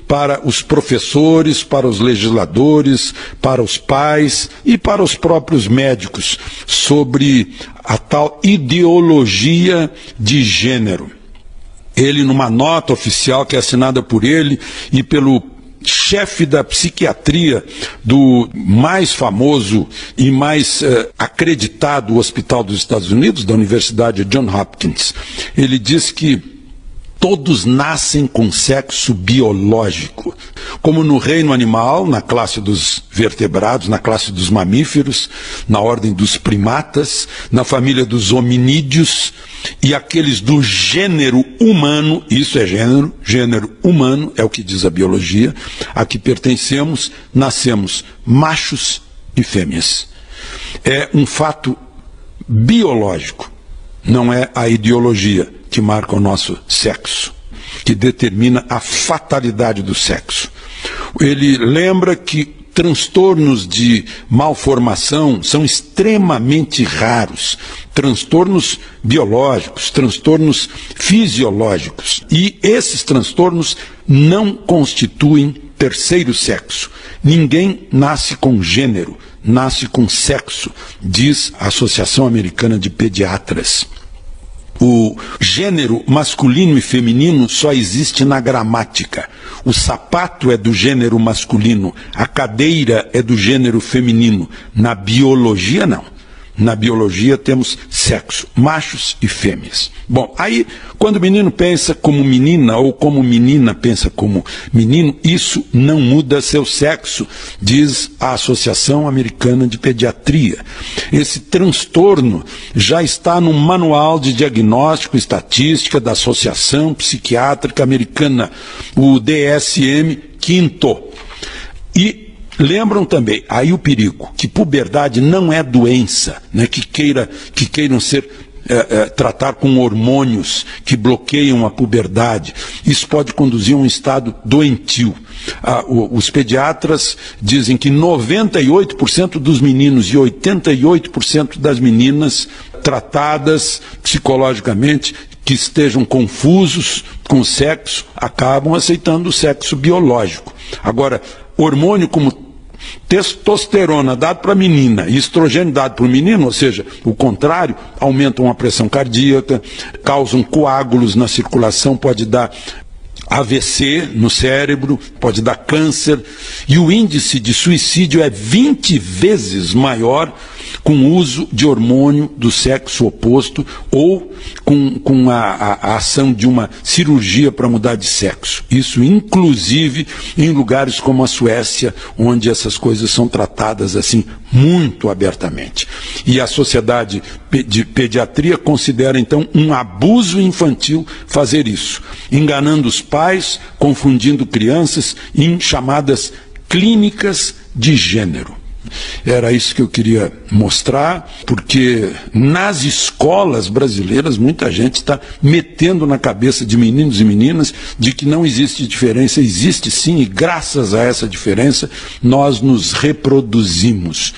para os professores, para os legisladores, para os pais e para os próprios médicos sobre a tal ideologia de gênero. Ele, numa nota oficial que é assinada por ele e pelo chefe da psiquiatria do mais famoso e mais acreditado hospital dos Estados Unidos, da Universidade Johns Hopkins, ele diz que todos nascem com sexo biológico, como no reino animal, na classe dos vertebrados, na classe dos mamíferos, na ordem dos primatas, na família dos hominídeos, e aqueles do gênero humano, isso é gênero humano, é o que diz a biologia, a que pertencemos, nascemos machos e fêmeas. É um fato biológico, não é a ideologia que marca o nosso sexo, que determina a fatalidade do sexo. Ele lembra que transtornos de malformação são extremamente raros, transtornos biológicos, transtornos fisiológicos, e esses transtornos não constituem terceiro sexo. Ninguém nasce com gênero, nasce com sexo, diz a Associação Americana de Pediatras. O gênero masculino e feminino só existe na gramática. O sapato é do gênero masculino, a cadeira é do gênero feminino. Na biologia, não. Na biologia temos sexo, machos e fêmeas. Bom, aí quando o menino pensa como menina ou como menina pensa como menino, isso não muda seu sexo, diz a Associação Americana de Pediatria. Esse transtorno já está no Manual de Diagnóstico e Estatística da Associação Psiquiátrica Americana, o DSM-5. E lembram também, aí o perigo, que puberdade não é doença, né, que queiram tratar com hormônios que bloqueiam a puberdade. Isso pode conduzir a um estado doentio. Os pediatras dizem que 98% dos meninos e 88% das meninas tratadas psicologicamente que estejam confusos com o sexo acabam aceitando o sexo biológico. Agora, hormônio como testosterona dado para a menina e estrogênio dado para o menino, ou seja, o contrário, aumentam a pressão cardíaca, causam coágulos na circulação, pode dar AVC no cérebro, pode dar câncer, e o índice de suicídio é 20 vezes maior com o uso de hormônio do sexo oposto ou com a ação de uma cirurgia para mudar de sexo. Isso, inclusive, em lugares como a Suécia, onde essas coisas são tratadas assim muito abertamente. E a Sociedade de Pediatria considera, então, um abuso infantil fazer isso, enganando os pais, confundindo crianças em chamadas clínicas de gênero. Era isso que eu queria mostrar, porque nas escolas brasileiras muita gente está metendo na cabeça de meninos e meninas de que não existe diferença. Existe sim, e graças a essa diferença nós nos reproduzimos.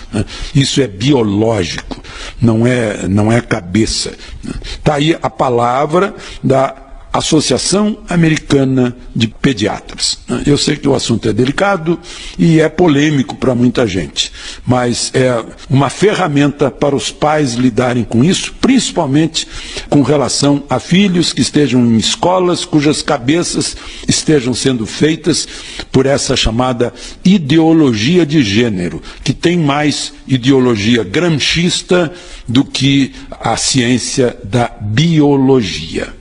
Isso é biológico, não é cabeça. Está aí a palavra da Associação Americana de Pediatras. Eu sei que o assunto é delicado e é polêmico para muita gente, mas é uma ferramenta para os pais lidarem com isso, principalmente com relação a filhos que estejam em escolas cujas cabeças estejam sendo feitas por essa chamada ideologia de gênero, que tem mais ideologia gramscista do que a ciência da biologia.